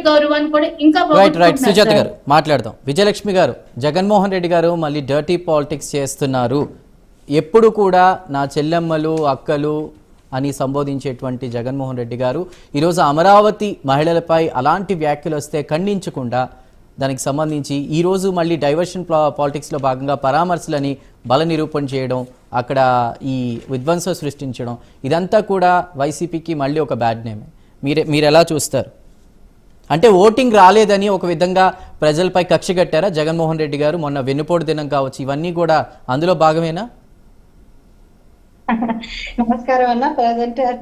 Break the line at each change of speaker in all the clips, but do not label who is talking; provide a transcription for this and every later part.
గౌరవాన్ని కూడా ఇంకా
రైట్ సుజాత గారు మాట్లాడదాం. విజయలక్ష్మి గారు, జగన్మోహన్ రెడ్డి గారు మళ్ళీ డర్టీ పాలిటిక్స్ చేస్తున్నారు. ఎప్పుడు కూడా నా చెల్లెమ్మలు అక్కలు అని సంబోధించేటువంటి జగన్మోహన్ రెడ్డి గారు ఈరోజు అమరావతి మహిళలపై అలాంటి వ్యాఖ్యలు వస్తే ఖండించకుండా దానికి సంబంధించి ఈరోజు మళ్ళీ డైవర్షన్ పాలిటిక్స్లో భాగంగా పరామర్శలని బల నిరూపణ చేయడం, అక్కడ ఈ విధ్వంసం సృష్టించడం, ఇదంతా కూడా వైసీపీకి మళ్ళీ ఒక బ్యాడ్ నేమే. మీరు ఎలా చూస్తారు? అంటే ఓటింగ్ రాలేదని ఒక విధంగా ప్రజలపై కక్ష కట్టారా జగన్మోహన్ రెడ్డి గారు? మొన్న వెన్నుపోటు దినం కావచ్చు, ఇవన్నీ కూడా అందులో భాగమేనా?
నమస్కారం అన్న. ప్రజెంటర్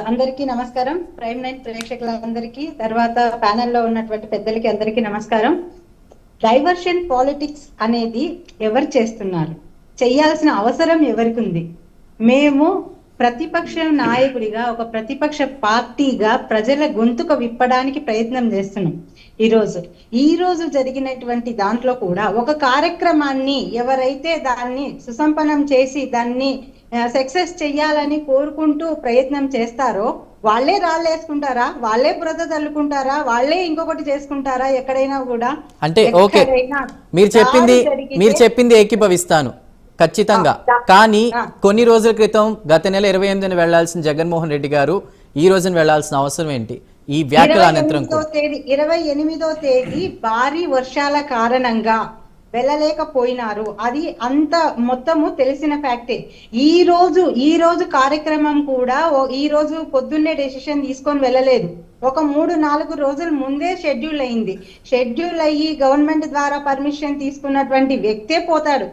అందరికీ నమస్కారం. ప్రైమ్ నైన్ ప్రేక్షకులందరికీ, తర్వాత ప్యానెల్లో ఉన్నటువంటి పెద్దలకి అందరికీ నమస్కారం. డైవర్షన్ పాలిటిక్స్ అనేది ఎవరు చేస్తున్నారు? చేయాల్సిన అవసరం ఎవరికి ఉంది? మేము ప్రతిపక్ష నాయకుడిగా, ఒక ప్రతిపక్ష పార్టీగా ప్రజల గొంతుక విప్పడానికి ప్రయత్నం చేస్తున్నాం. ఈ రోజు జరిగినటువంటి దాంట్లో కూడా ఒక కార్యక్రమాన్ని ఎవరైతే దాన్ని సుసంపన్నం చేసి దాన్ని సక్సెస్ చెయ్యాలని కోరుకుంటూ ప్రయత్నం చేస్తారో వాళ్ళే రాళ్ళేసుకుంటారా, వాళ్ళే బురద తల్లుకుంటారా, వాళ్ళే ఇంకొకటి చేసుకుంటారా? ఎక్కడైనా కూడా
అంటే ఓకే, మీరు చెప్పింది ఏకీభవిస్తాను ఖచ్చితంగా. కానీ కొన్ని రోజుల క్రితం గత నెల 28న వెళ్లాల్సిన జగన్మోహన్ రెడ్డి గారు ఈ రోజున వెళ్లాల్సిన అవసరం ఏంటి? ఈ వ్యాఖ్యల అనంతరం
28వ తేదీ భారీ వర్షాల కారణంగా వెళ్ళలేకపోయినారు. అది అంత మొత్తము తెలిసిన ఫ్యాక్టే. ఈ రోజు కార్యక్రమం కూడా ఈ రోజు పొద్దున్నే డెసిషన్ తీసుకొని వెళ్ళలేదు. ఒక 3-4 రోజుల ముందే షెడ్యూల్ అయింది. షెడ్యూల్ అయ్యి గవర్నమెంట్ ద్వారా పర్మిషన్ తీసుకున్నటువంటి వ్యక్తే పోతాడు.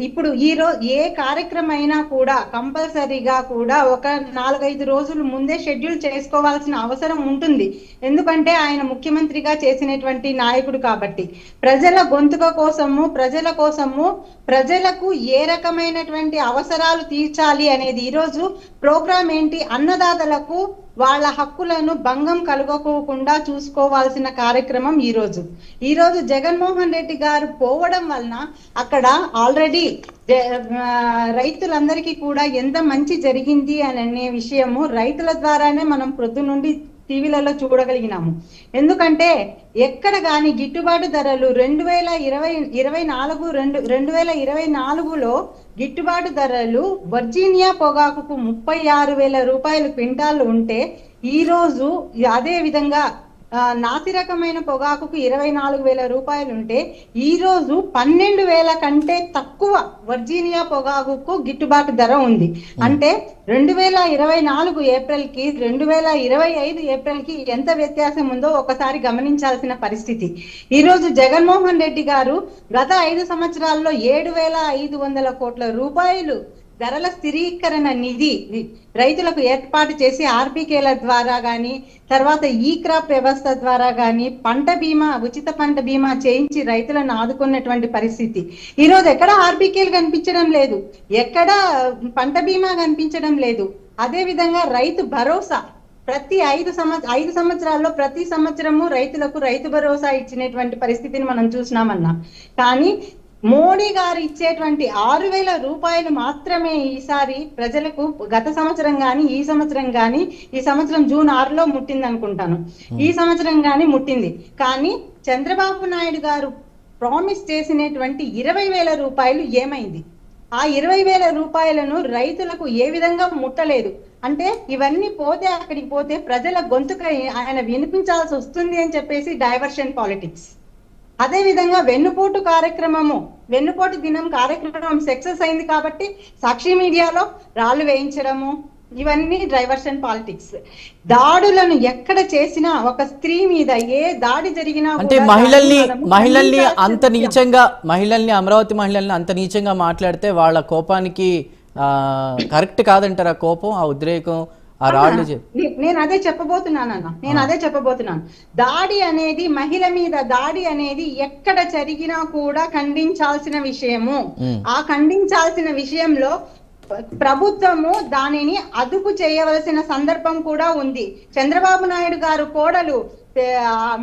ఇప్పుడు ఈ రోజు ఏ కార్యక్రమం అయినా కూడా కంపల్సరీగా కూడా ఒక 4-5 రోజులు ముందే షెడ్యూల్ చేసుకోవాల్సిన అవసరం ఉంటుంది. ఎందుకంటే ఆయన ముఖ్యమంత్రిగా చేసినటువంటి నాయకుడు కాబట్టి. ప్రజల గొంతుక కోసము, ప్రజలకు ఏ రకమైనటువంటి అవసరాలు తీర్చాలి అనేది ఈరోజు ప్రోగ్రామ్ ఏంటి? అన్నదాతలకు వాళ్ళ హక్కులను భంగం కలుగకోకుండా చూసుకోవాల్సిన కార్యక్రమం ఈ రోజు జగన్మోహన్ రెడ్డి గారు పోవడం వలన అక్కడ ఆల్రెడీ రైతులందరికీ కూడా ఎంత మంచి జరిగింది అనే విషయము రైతుల ద్వారానే మనం ప్రొద్దు నుండి టీవీలలో చూడగలిగినాము. ఎందుకంటే ఎక్కడ గాని గిట్టుబాటు ధరలు 2024లో గిట్టుబాటు ధరలు వర్జీనియా పొగాకుకు 36,000 రూపాయలు క్వింటాలు ఉంటే ఈ రోజు అదే విధంగా నాసి రకమైన పొగాకుకు 24,000 రూపాయలు ఉంటే ఈ రోజు 12,000 కంటే తక్కువ వర్జీనియా పొగాకుకు గిట్టుబాటు ధర ఉంది. అంటే 2024 ఏప్రిల్ కి 2025 ఏప్రిల్ కి ఎంత వ్యత్యాసం ఉందో ఒకసారి గమనించాల్సిన పరిస్థితి. ఈ రోజు జగన్మోహన్ రెడ్డి గారు గత 5 సంవత్సరాల్లో 7,500 కోట్ల రూపాయలు ధరల స్థిరీకరణ నిధి రైతులకు ఏర్పాటు చేసి ఆర్బీకేల ద్వారా గాని, తర్వాత ఈ క్రాప్ వ్యవస్థ ద్వారా గాని ఉచిత పంట బీమా చేయించి రైతులను ఆదుకున్నటువంటి పరిస్థితి. ఈ రోజు ఎక్కడ ఆర్బీకేలు కనిపించడం లేదు, ఎక్కడ పంట బీమా కనిపించడం లేదు. అదే విధంగా రైతు భరోసా ప్రతి 5 సంవత్సరాల్లో ప్రతి సంవత్సరము రైతులకు రైతు భరోసా ఇచ్చినటువంటి పరిస్థితిని మనం చూసినామన్నా. కానీ మోడీ గారు ఇచ్చేటువంటి 6,000 రూపాయలు మాత్రమే ఈసారి ప్రజలకు గత సంవత్సరం గాని ఈ సంవత్సరం గాని, ఈ సంవత్సరం జూన్ 6లో ముట్టింది అనుకుంటాను, ఈ సంవత్సరం గాని ముట్టింది. కానీ చంద్రబాబు నాయుడు గారు ప్రామిస్ చేసినటువంటి 20,000 రూపాయలు ఏమైంది? ఆ 20,000 రూపాయలను రైతులకు ఏ విధంగా ముట్టలేదు. అంటే ఇవన్నీ పోతే అక్కడికి పోతే ప్రజల గొంతుక ఆయన వినిపించాల్సి వస్తుంది అని చెప్పేసి డైవర్షన్ పాలిటిక్స్. అదే విధంగా వెన్నుపోటు దినం కార్యక్రమం సక్సెస్ అయింది కాబట్టి సాక్షి మీడియాలో రాళ్లు వేయించడము, ఇవన్నీ డైవర్షన్ పాలిటిక్స్. దాడులను ఎక్కడ చేసినా, ఒక స్త్రీ మీద ఏ దాడి జరిగినా
అంటే అమరావతి మహిళల్ని అంత నీచంగా మాట్లాడితే వాళ్ళ కోపానికి కరెక్ట్ కాదంటారా? కోపం, ఆ ఉద్రేకం,
నేను అదే చెప్పబోతున్నాను. దాడి అనేది, మహిళ మీద దాడి అనేది ఎక్కడ జరిగినా కూడా ఖండించాల్సిన విషయము. ఆ ఖండించాల్సిన విషయంలో ప్రభుత్వము దానిని అదుపు చేయవలసిన సందర్భం కూడా ఉంది. చంద్రబాబు నాయుడు గారు కోడలు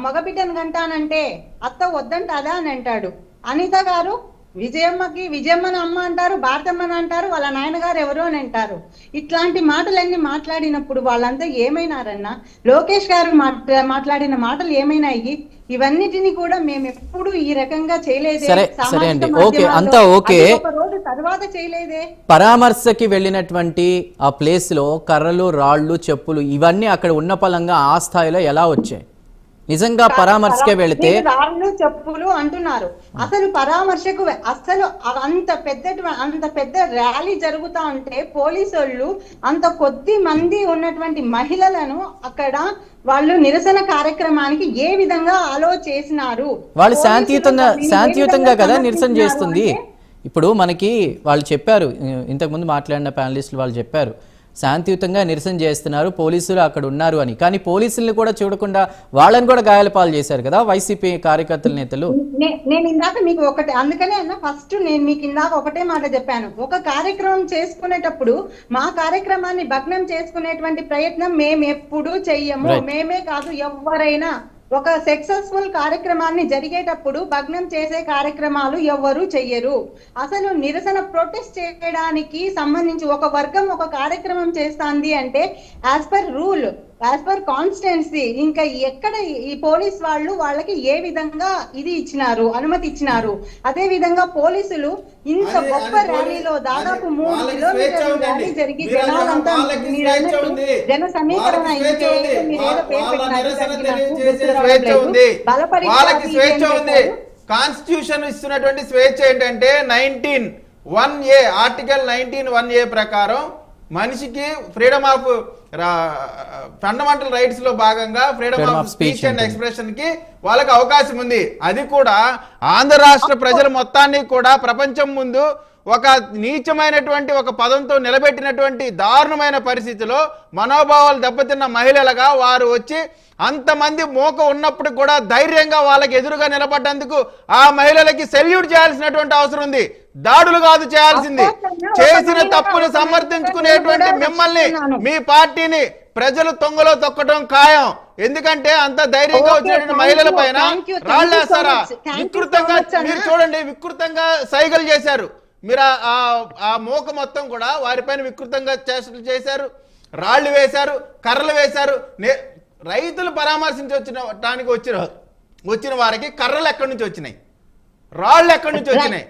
మగబిడ్డను కంటానంటే అత్త వద్దంటాదా అని అంటాడు. అనిత గారు విజయమ్మని అమ్మ అంటారు, భారతమ్మని అంటారు, వాళ్ళ నాయనగారు ఎవరు అని అంటారు. ఇట్లాంటి మాటలన్నీ మాట్లాడినప్పుడు వాళ్ళంతా ఏమైనారన్నా? లోకేష్ గారు మాట్లాడిన మాటలు ఏమైనాయి? ఇవన్నిటిని కూడా మేము ఎప్పుడు ఈ రకంగా చేయలేదే.
సరే అండి, ఓకే, అంతా ఓకే.
ఒక రోజు తర్వాత చేయలేదే.
పరామర్శకి వెళ్ళినటువంటి ఆ ప్లేస్ లో కర్రలు, రాళ్ళు, చెప్పులు ఇవన్నీ అక్కడ ఉన్న పలంగా ఆ స్థాయిలో ఎలా వచ్చాయి? నిజంగా పరామర్శకే వెళితే
రాళ్ళు చెప్పులు అంటున్నారు. అసలు పరామర్శకు అసలు అంత పెద్ద ర్యాలీ జరుగుతా ఉంటే పోలీసు వాళ్ళు అంత కొద్ది మంది ఉన్నటువంటి మహిళలను అక్కడ వాళ్ళు నిరసన కార్యక్రమానికి ఏ విధంగా అలో చేసినారు?
వాళ్ళు శాంతియుతంగా కదా నిరసన చేస్తుంది. ఇప్పుడు మనకి వాళ్ళు చెప్పారు, ఇంతకుముందు మాట్లాడిన ప్యానలిస్టులు వాళ్ళు చెప్పారు శాంతియుతంగా నిరసన చేస్తున్నారు, పోలీసులు అక్కడ ఉన్నారు అని. కానీ పోలీసుల్ని కూడా చూడకుండా వాళ్ళని కూడా గాయాల పాలు చేశారు కదా వైసీపీ కార్యకర్తల నేతలు.
నేను ఇందాక మీకు అందుకనే అన్న ఫస్ట్ నేను మీకు ఇందాక ఒకటే మాట చెప్పాను. ఒక కార్యక్రమం చేసుకునేటప్పుడు మా కార్యక్రమాన్ని భగ్నం చేసుకునేటువంటి ప్రయత్నం మేము ఎప్పుడు చెయ్యము. మేమే కాదు, ఎవరైనా ఒక సక్సెస్ఫుల్ కార్యక్రమాన్ని జరిగేటప్పుడు భగ్నం చేసే కార్యక్రమాలు ఎవ్వరూ చెయ్యరు. అసలు నిరసన ప్రొటెస్ట్ చేయడానికి సంబంధించి ఒక వర్గం ఒక కార్యక్రమం చేస్తాంది అంటే as per rule, as per constituency, ఇంకా ఎక్కడ ఈ పోలీస్ వాళ్ళు వాళ్ళకి ఏ విధంగా ఇది ఇచ్చినారు, అనుమతి ఇచ్చినారు? అదే విధంగా పోలీసులు ఇంత గొప్ప ర్యాలీలో దాదాపు 3 కిలోమీటర్ల ర్యాలీ జరిగి జనాలంతా జన సమీకరణ
కాన్స్టిట్యూషన్ ఇస్తున్నటువంటి స్వేచ్ఛ ఏంటంటే 19(1)(a) ఆర్టికల్ 19(1)(a) ప్రకారం మనిషికి ఫ్రీడమ్ ఆఫ్ ఫండమెంటల్ రైట్స్ లో భాగంగా freedom of speech and expression కి వాళ్ళకి అవకాశం ఉంది. అది కూడా ఆంధ్ర రాష్ట్ర ప్రజల మొత్తాన్ని కూడా ప్రపంచం ముందు ఒక నీచమైనటువంటి ఒక పదంతో నిలబెట్టినటువంటి దారుణమైన పరిస్థితిలో మనోభావాలు దెబ్బతిన్న మహిళలుగా వారు వచ్చి అంతమంది మోక ఉన్నప్పుడు కూడా ధైర్యంగా వాళ్ళకి ఎదురుగా నిలబడ్డందుకు ఆ మహిళలకి సెల్యూట్ చేయాల్సినటువంటి అవసరం ఉంది. దాడులు కాదు చేయాల్సింది. చేసిన తప్పును సమర్థించుకునేటువంటి మిమ్మల్ని, మీ పార్టీని ప్రజలు తొంగలో తొక్కడం ఖాయం. ఎందుకంటే అంత ధైర్యంగా వచ్చినటువంటి మహిళల పైన రాళ్ళేస్తారా? వికృతంగా మీరు చూడండి, వికృతంగా సైగలు చేశారు మీరు. ఆ మోక మొత్తం కూడా వారిపైన వికృతంగా చేశారు, రాళ్లు వేశారు, కర్రలు వేశారు. రైతులు పరామర్శించి వచ్చిన వారికి కర్రలు ఎక్కడి నుంచి వచ్చినాయి, రాళ్ళు ఎక్కడి నుంచి వచ్చినాయి?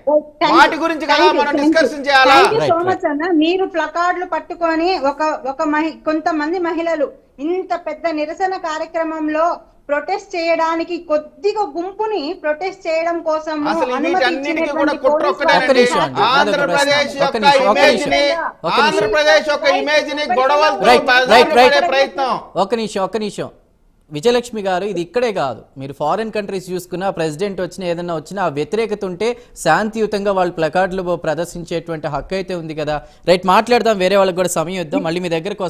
వాటి గురించి కదా మనం డిస్కషన్ చేయాలా?
మీరు ప్లకార్డులు పట్టుకొని కొంతమంది మహిళలు ఇంత పెద్ద నిరసన కార్యక్రమంలో ప్రొటెస్ట్ చేయడానికి కొద్దిగా గుంపుని ప్రొటెస్ట్ చేయడం కోసం
ఆంధ్రప్రదేశ్ ఒక ఇమేజ్ ని గొడవలతో ప్రయత్నం.
ఒక నిమిషం విజయలక్ష్మి గారు, ఇది ఇక్కడే కాదు, మీరు ఫారిన్ కంట్రీస్ చూసుకున్నా ప్రెసిడెంట్ వచ్చినా ఏదన్నా వచ్చినా ఆ వ్యతిరేకత ఉంటే శాంతియుతంగా వాళ్ళు ప్లకార్డులు ప్రదర్శించేటువంటి హక్కు అయితే ఉంది కదా. రైట్, మాట్లాడదాం, వేరే వాళ్ళకి కూడా సమయం ఇద్దాం, మళ్ళీ మీ దగ్గరకు